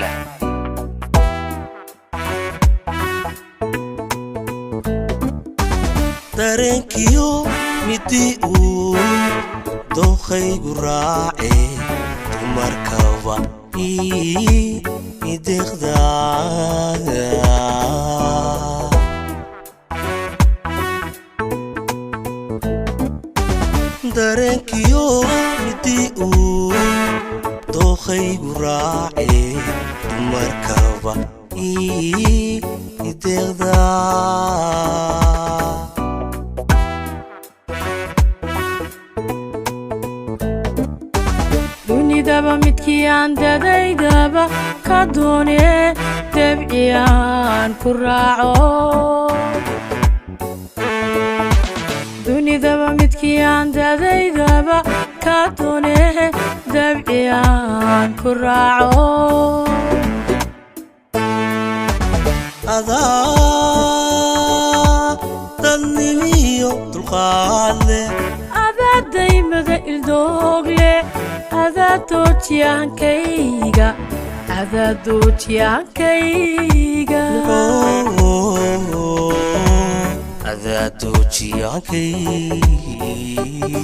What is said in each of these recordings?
leh dareenkiyo midii uu dookhaygu raace dumarkaba ideeqdaa dareenkiyo midii uu dookhaygu raace dumarkaba ideeqdaa dunidaba midkii aan dadaydaba ka doonee dabciyaan ku raaco dunidaba midkii aan dadaydaba ka doonee dabciyaan ku raaco adaa dadnimiyo dulqaad leh adaa daymada ildoogle adaa doojiyahankayga adaa doojiyahankayga adaa doojiyahankayga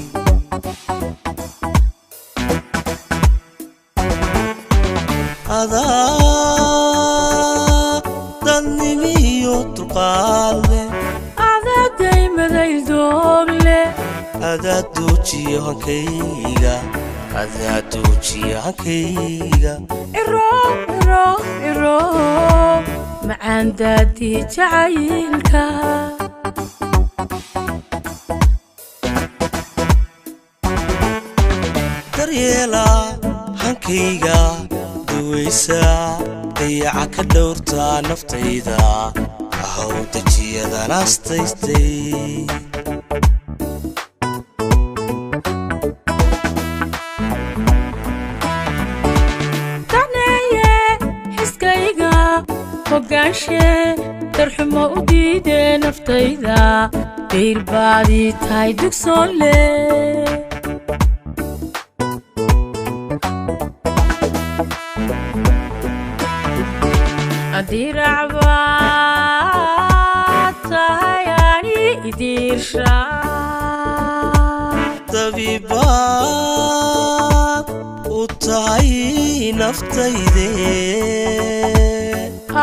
adaa dadnimiyo dulqaad leh adaa daymada ildoogle adaa doojiyahankayga adaa doojiyahankayga iro macaan daadii jacaylka daryeela hankayga duwaysa dayaca ka dhowrtaa naftayda ahow dejiyadan astaystay hogaanshe darxumo u diidee naftayda dayr baadii tahay dugsoon leh haddii racbaad tahay ani idiirsha dabiibaad u tahay naftayde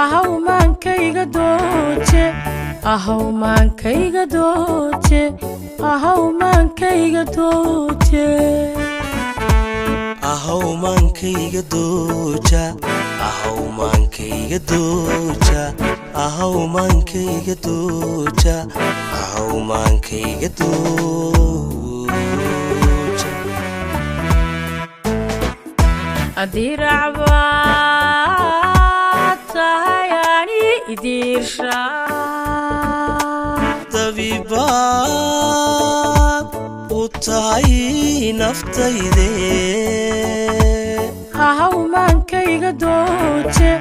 ahaw maankayga dooje ahaw maankayga dooje ahaw maankayga dooje ahaw maankayga dooja ahaw maankayga dooja ahaw maankayga dooja ahaw maankayga dooja haddii racbaad tahay ani idiirsha dabiibaad u tahay naftayde ahaw maankayga dooje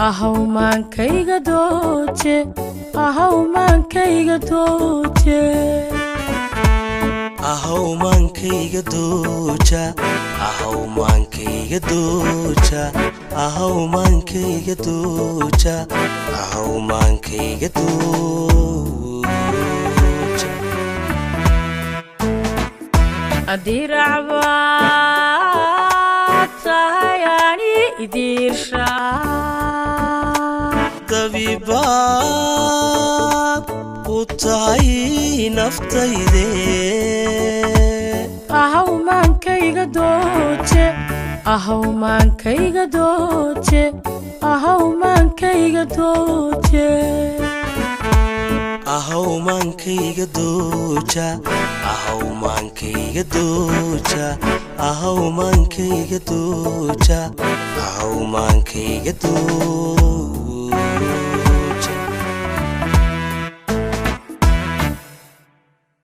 ahaw maankayga dooje ahaw maankayga dooje ahaw maankayga dooja ahaw maankayga dooja ahaw maankayga dooja ahaw maankayga dooja haddii racbaad tahay ani idiirsha dabiibaad u tahay naftayde ahaw maankayga dooje ahaw maankayga dooje ahaw maankayga dooje ahaw maankayga dooja ahaw maankayga dooja ahaw maankayga dooja ahaw maankayga dooja